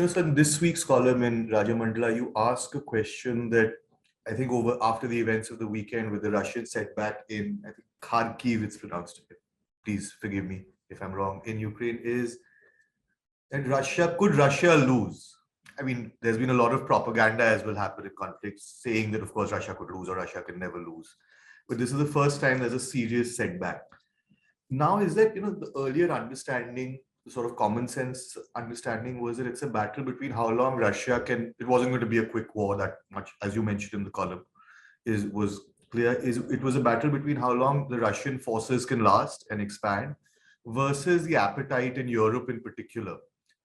So in this week's column in Rajamandala, you ask a question that I think after the events of the weekend with the Russian setback in, I think Kharkiv, it's pronounced. Please forgive me if I'm wrong. In Ukraine, is that could Russia lose? I mean, there's been a lot of propaganda as will happen in conflicts, saying that of course Russia could lose or Russia can never lose. But this is the first time there's a serious setback. Now, is that the earlier understanding, the sort of common sense understanding was that it's a battle between how long Russia can. It wasn't going to be a quick war that much, as you mentioned in the column, was clear. It was a battle between how long the Russian forces can last and expand, versus the appetite in Europe in particular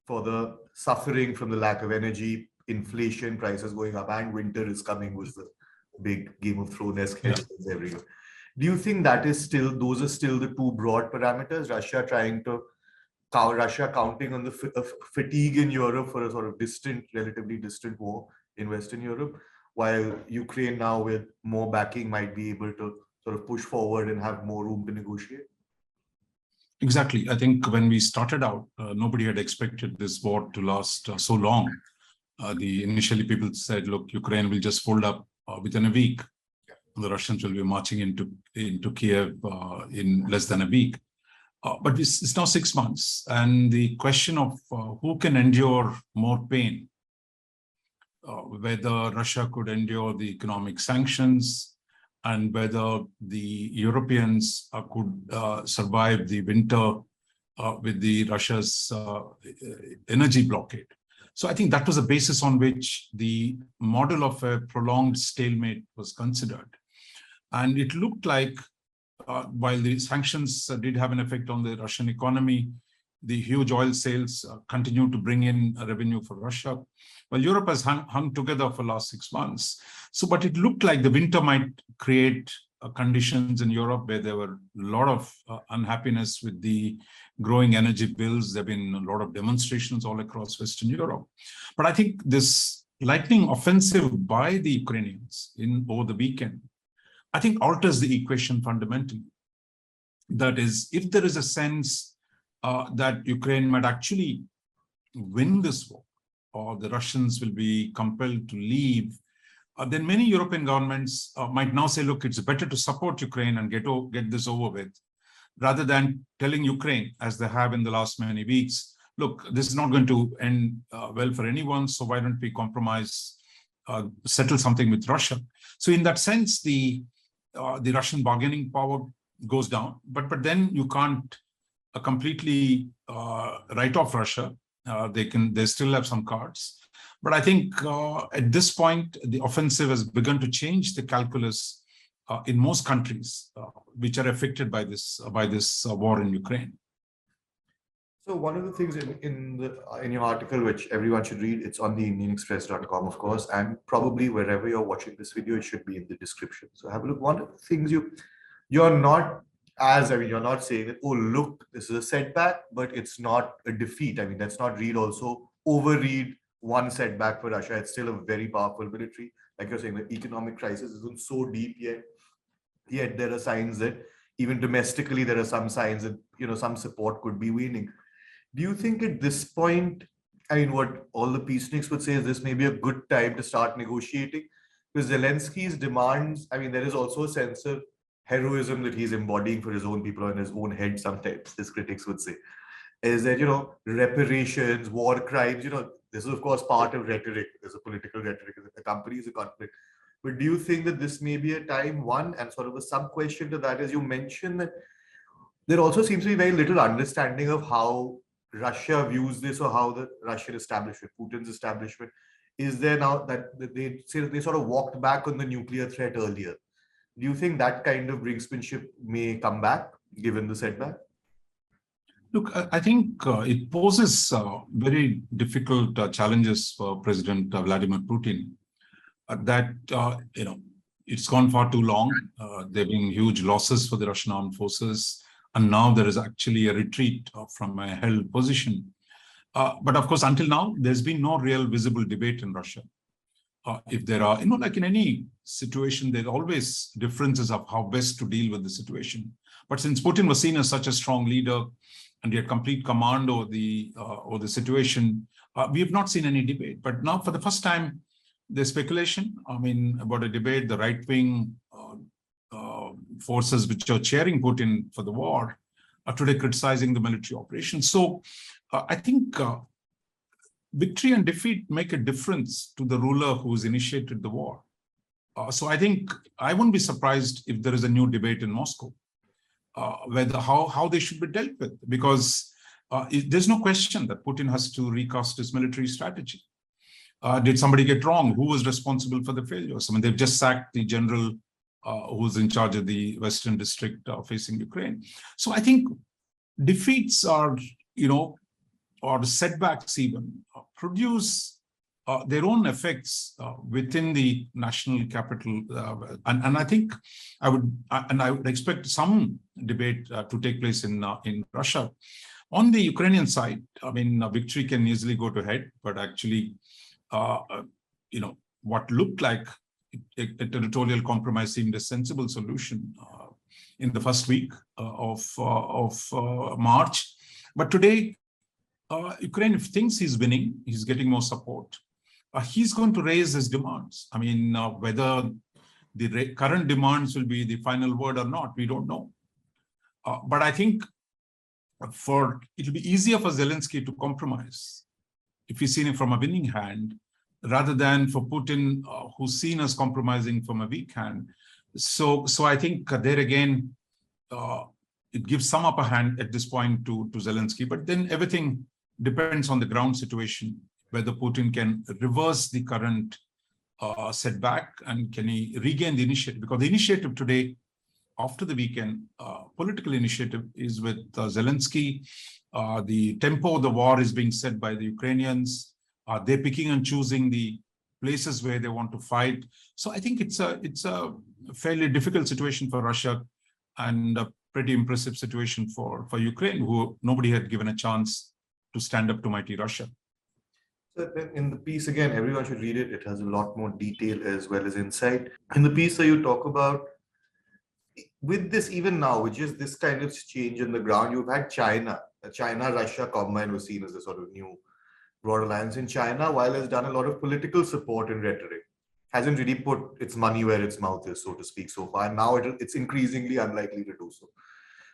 for the suffering from the lack of energy, inflation, prices going up, and winter is coming was the big Game of Thrones-esque headlines everywhere. Do you think those are still the two broad parameters? Russia counting on the fatigue in Europe for a sort of relatively distant war in Western Europe, while Ukraine now with more backing might be able to sort of push forward and have more room to negotiate? Exactly. I think when we started out, nobody had expected this war to last so long. Initially people said, look, Ukraine will just fold up within a week. The Russians will be marching into Kyiv in less than a week. But it's now 6 months. And the question of who can endure more pain, whether Russia could endure the economic sanctions, and whether the Europeans could survive the winter with the Russia's energy blockade. So I think that was the basis on which the model of a prolonged stalemate was considered. And it looked like while the sanctions did have an effect on the Russian economy, the huge oil sales continue to bring in revenue for Russia. Well, Europe has hung together for the last 6 months. So, but it looked like the winter might create conditions in Europe where there were a lot of unhappiness with the growing energy bills. There have been a lot of demonstrations all across Western Europe. But I think this lightning offensive by the Ukrainians over the weekend, I think alters the equation fundamentally. That is, if there is a sense that Ukraine might actually win this war, or the Russians will be compelled to leave, then many European governments might now say, look, it's better to support Ukraine and get this over with, rather than telling Ukraine, as they have in the last many weeks, look, this is not going to end well for anyone, so why don't we compromise, settle something with Russia? So in that sense, the Russian bargaining power goes down, but then you can't completely write off Russia. They still have some cards. But I think at this point, the offensive has begun to change the calculus in most countries which are affected by this war in Ukraine. So one of the things in your article, which everyone should read, it's on the IndianExpress.com, of course, and probably wherever you're watching this video, it should be in the description. So have a look. One of the things you're not saying that, oh, look, this is a setback, but it's not a defeat. I mean, let's not overread one setback for Russia. It's still a very powerful military. Like you're saying, the economic crisis isn't so deep yet there are signs that even domestically, there are some signs that, some support could be waning. Do you think at this point, I mean, what all the peaceniks would say is this may be a good time to start negotiating? Because Zelensky's demands, I mean, there is also a sense of heroism that he's embodying for his own people or in his own head sometimes, his critics would say, is that, reparations, war crimes, this is of course part of rhetoric. There's a political rhetoric that accompanies the conflict. But do you think that this may be a time, one, and sort of a sub-question to that is you mentioned that there also seems to be very little understanding of how Russia views this or how the Russian establishment, Putin's establishment, is there now that they say that they sort of walked back on the nuclear threat earlier. Do you think that kind of brinksmanship may come back given the setback? Look, I think it poses very difficult challenges for President Vladimir Putin. It's gone far too long. There have been huge losses for the Russian armed forces, and now there is actually a retreat from a held position. But of course, until now, there's been no real visible debate in Russia. If there are, like in any situation, there are always differences of how best to deal with the situation. But since Putin was seen as such a strong leader and he had complete command over the situation, We have not seen any debate, but now for the first time, there's speculation, about a debate, the right-wing forces which are cheering Putin for the war are today criticizing the military operation. So I think victory and defeat make a difference to the ruler who's initiated the war. So I think I wouldn't be surprised if there is a new debate in Moscow, whether how they should be dealt with, because there's no question that Putin has to recast his military strategy. Did somebody get wrong? Who was responsible for the failures? They've just sacked the general who's in charge of the Western district facing Ukraine. So I think defeats are, or setbacks even, produce their own effects within the national capital. And I think I would expect some debate to take place in Russia. On the Ukrainian side, victory can easily go to head, but actually, what looked like a territorial compromise seemed a sensible solution in the first week of March. But today, Ukraine thinks he's winning, he's getting more support. He's going to raise his demands. Whether the current demands will be the final word or not, we don't know. But I think it'll be easier for Zelensky to compromise if he's seen it from a winning hand, rather than for Putin, who's seen as compromising from a weak hand. So I think there again, it gives some upper hand at this point to Zelensky, but then everything depends on the ground situation, whether Putin can reverse the current setback and can he regain the initiative. Because the initiative today, after the weekend, political initiative is with Zelensky. The tempo of the war is being set by the Ukrainians. They're picking and choosing the places where they want to fight. So I think it's a fairly difficult situation for Russia and a pretty impressive situation for Ukraine, who nobody had given a chance to stand up to mighty Russia. So in the piece, again, everyone should read it. It has a lot more detail as well as insight. In the piece that you talk about, with this, even now, which is this kind of change in the ground, you've had China-Russia combined was seen as a sort of new broad alliance. In China, while has done a lot of political support and rhetoric, hasn't really put its money where its mouth is, so to speak, so far. And now it's increasingly unlikely to do so.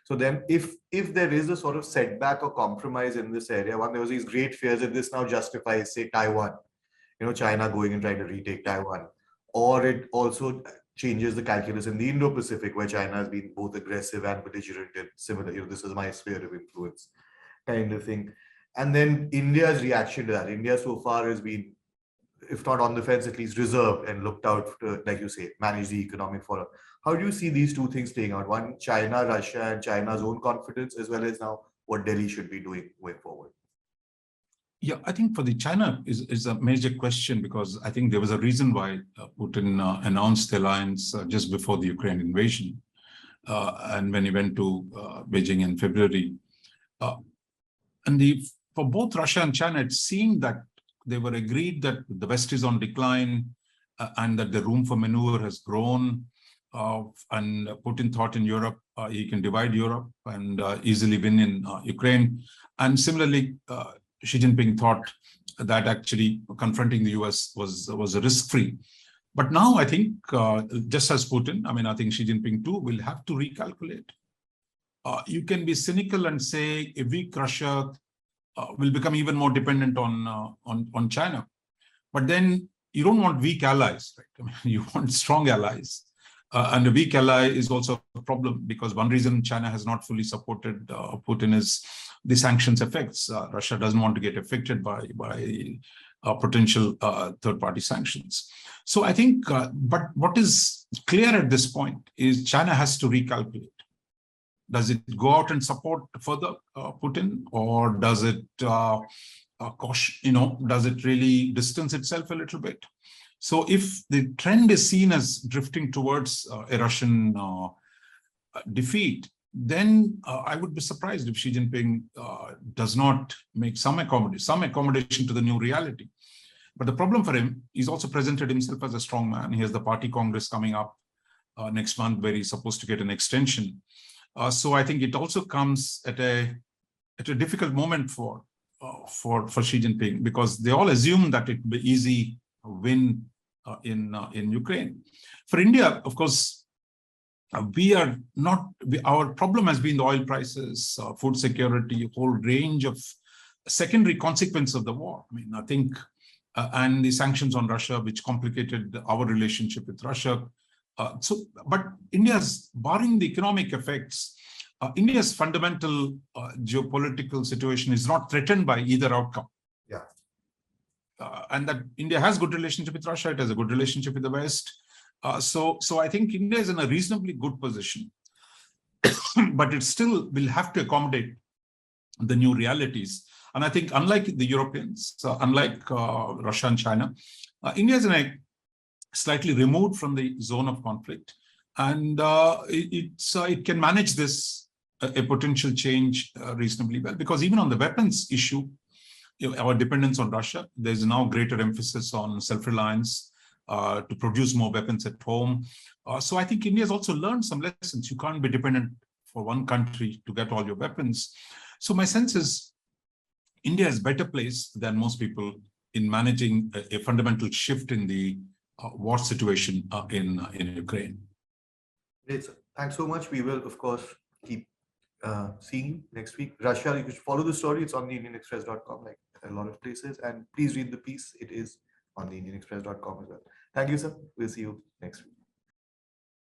So then if there is a sort of setback or compromise in this area, there was these great fears that this now justifies, say, Taiwan, China going and trying to retake Taiwan, or it also changes the calculus in the Indo-Pacific, where China has been both aggressive and belligerent and similar, this is my sphere of influence kind of thing. And then India's reaction to that. India so far has been, if not on the fence, at least reserved and looked out to, like you say, manage the economic fallout. How do you see these two things playing out? One, China, Russia, and China's own confidence, as well as now what Delhi should be doing going forward? Yeah, I think for the China is a major question, because I think there was a reason why Putin announced the alliance just before the Ukraine invasion, and when he went to Beijing in February. For both Russia and China, it seemed that they were agreed that the West is on decline and that the room for maneuver has grown. And Putin thought in Europe, he can divide Europe and easily win in Ukraine. And similarly, Xi Jinping thought that actually confronting the US was a risk-free. But now I think, just as Putin, I think Xi Jinping too will have to recalculate. You can be cynical and say a weak Russia will become even more dependent on China. But then you don't want weak allies, right? You want strong allies. And a weak ally is also a problem, because one reason China has not fully supported Putin is the sanctions effects. Russia doesn't want to get affected by potential third-party sanctions. So I think, but what is clear at this point is China has to recalculate. Does it go out and support further Putin, or does it does it really distance itself a little bit? So if the trend is seen as drifting towards a Russian defeat, then I would be surprised if Xi Jinping does not make some accommodation to the new reality. But the problem for him, he's also presented himself as a strong man. He has the party congress coming up next month, where he's supposed to get an extension. So I think it also comes at a difficult moment for for Xi Jinping, because they all assume that it will be easy win in Ukraine. For India, of course, we are not. Our problem has been the oil prices, food security, a whole range of secondary consequences of the war. I mean, I think, and the sanctions on Russia, which complicated our relationship with Russia. But India's, barring the economic effects, India's fundamental geopolitical situation is not threatened by either outcome. Yeah. And that India has good relationship with Russia, it has a good relationship with the West. So I think India is in a reasonably good position, but it still will have to accommodate the new realities. And I think unlike the Europeans, unlike Russia and China, India is in a slightly removed from the zone of conflict. And it can manage this, a potential change reasonably well, because even on the weapons issue, our dependence on Russia, there's now greater emphasis on self-reliance, to produce more weapons at home. So I think India has also learned some lessons. You can't be dependent for one country to get all your weapons. So my sense is India is better placed than most people in managing a fundamental shift in the war situation in Ukraine. Great. Thanks so much. We will, of course, keep seeing you next week. Russia, you should follow the story. It's on the IndianExpress.com, like a lot of places. And please read the piece. It is on the IndianExpress.com as well. Thank you, sir. We'll see you next week.